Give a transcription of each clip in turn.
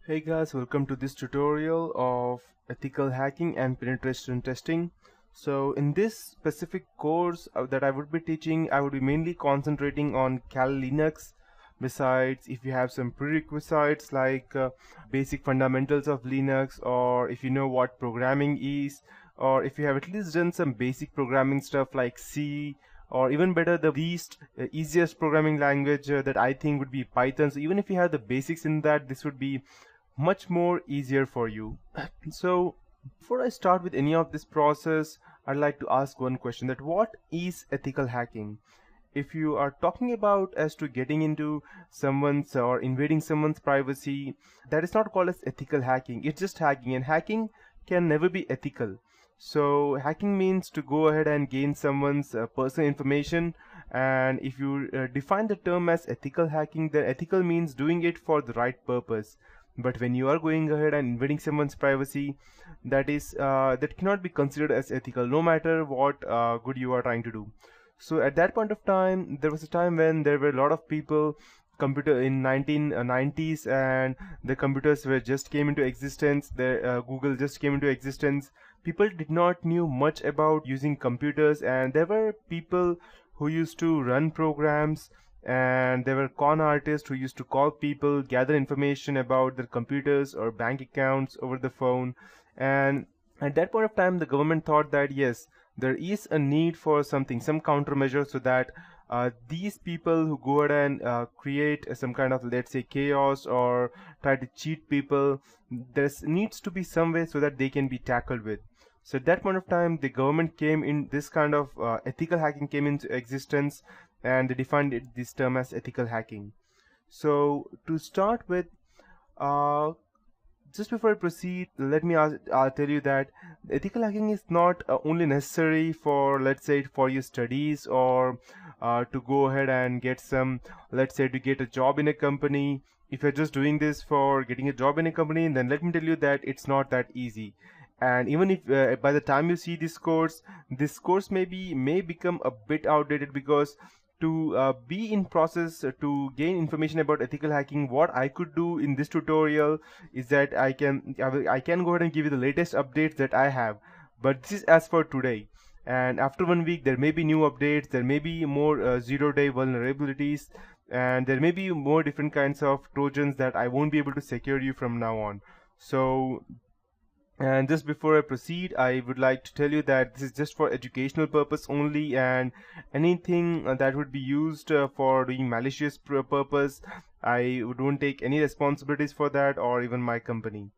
Hey guys, welcome to this tutorial of ethical hacking and penetration testing. So in this specific course that I would be teaching, I would be mainly concentrating on Kali Linux. Besides, if you have some prerequisites like basic fundamentals of Linux, or if you know what programming is, or if you have at least done some basic programming stuff like C, or even better, the least easiest programming language that I think would be Python. So even if you have the basics in that, this would be much more easier for you. So before I start with any of this process, I'd like to ask one question: that what is ethical hacking? If you are talking about as to getting into someone's or invading someone's privacy, that is not called as ethical hacking. It's just hacking, and hacking can never be ethical. So hacking means to go ahead and gain someone's personal information, and if you define the term as ethical hacking, then ethical means doing it for the right purpose. But when you are going ahead and invading someone's privacy, that cannot be considered as ethical, no matter what good you are trying to do. So at that point of time, there was a time when there were a lot of people computer in 1990s, and the computers were just came into existence. The Google just came into existence. People did not knew much about using computers, and there were people who used to run programs, and there were con artists who used to call people, gather information about their computers or bank accounts over the phone. And at that point of time, the government thought that yes, there is a need for something, some countermeasure, so that these people who go ahead and create some kind of, let's say, chaos or try to cheat people, there needs to be some way so that they can be tackled with. So at that point of time, the government came in, this kind of ethical hacking came into existence, and they defined this term as ethical hacking. So to start with, uh, just before I proceed, let me tell you that ethical hacking is not only necessary for, let's say, for your studies, or to go ahead and get some, let's say, to get a job in a company. If you're just doing this for getting a job in a company, then let me tell you that it's not that easy. And even if by the time you see this course may become a bit outdated, because to be in process to gain information about ethical hacking, what I could do in this tutorial is that I can go ahead and give you the latest updates that I have, but this is as for today. And after 1 week, there may be new updates, there may be more zero-day vulnerabilities, and there may be more different kinds of trojans that I won't be able to secure you from now on. So, and just before I proceed, I would like to tell you that this is just for educational purpose only, and anything that would be used for doing malicious purpose, I don't take any responsibilities for that, or even my company.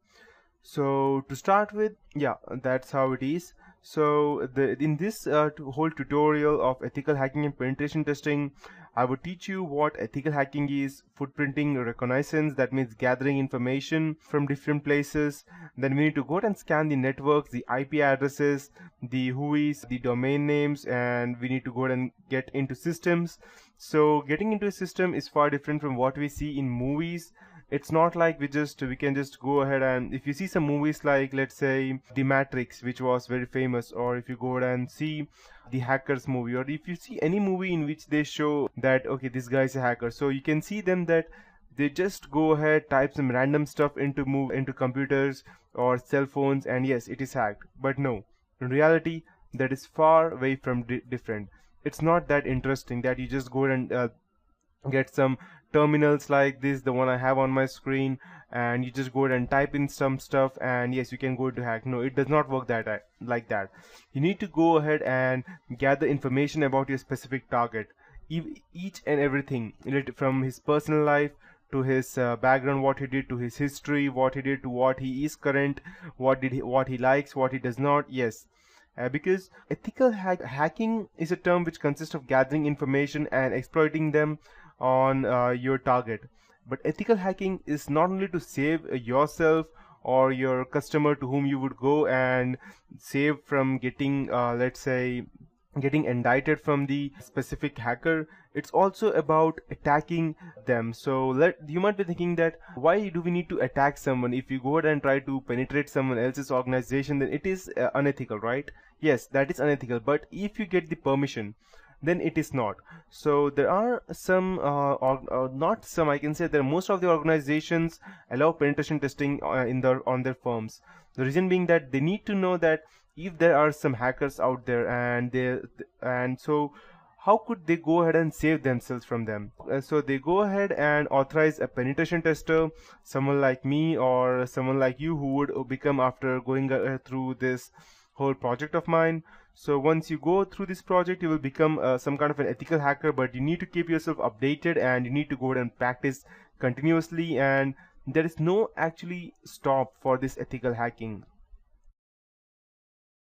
So to start with, yeah, that's how it is. So in this whole tutorial of ethical hacking and penetration testing, I would teach you what ethical hacking is: footprinting reconnaissance, that means gathering information from different places. Then we need to go out and scan the networks, the IP addresses, the WHOIS, the domain names, and we need to go out and get into systems. So getting into a system is far different from what we see in movies. It's not like we can just go ahead, and if you see some movies like, let's say, The Matrix, which was very famous, or if you go ahead and see the Hackers movie, or if you see any movie in which they show that okay, this guy is a hacker, so you can see them that they just go ahead, type some random stuff into computers or cell phones, and yes, it is hacked. But no, in reality, that is far away from different. It's not that interesting that you just go and get some terminals like this, the one I have on my screen, and you just go ahead and type in some stuff, and yes, you can go to hack. No, it does not work like that. You need to go ahead and gather information about your specific target, each and everything related, from his personal life to his background, what he did, to his history, what he did, to what he is current, what he likes, what he does not. Yes, because ethical hacking is a term which consists of gathering information and exploiting them on your target. But ethical hacking is not only to save yourself or your customer to whom you would go and save from getting, let's say, getting indicted from the specific hacker. It's also about attacking them. So you might be thinking that why do we need to attack someone? If you go ahead and try to penetrate someone else's organization, then it is unethical, right? Yes, that is unethical. But if you get the permission, then it is not. So there are some or not some, I can say that most of the organizations allow penetration testing on their firms. The reason being that they need to know that if there are some hackers out there, and so how could they go ahead and save themselves from them. So they go ahead and authorize a penetration tester, someone like me or someone like you who would become after going through this whole project of mine. So once you go through this project, you will become some kind of an ethical hacker, but you need to keep yourself updated and you need to go ahead and practice continuously, and there is no actually stop for this ethical hacking.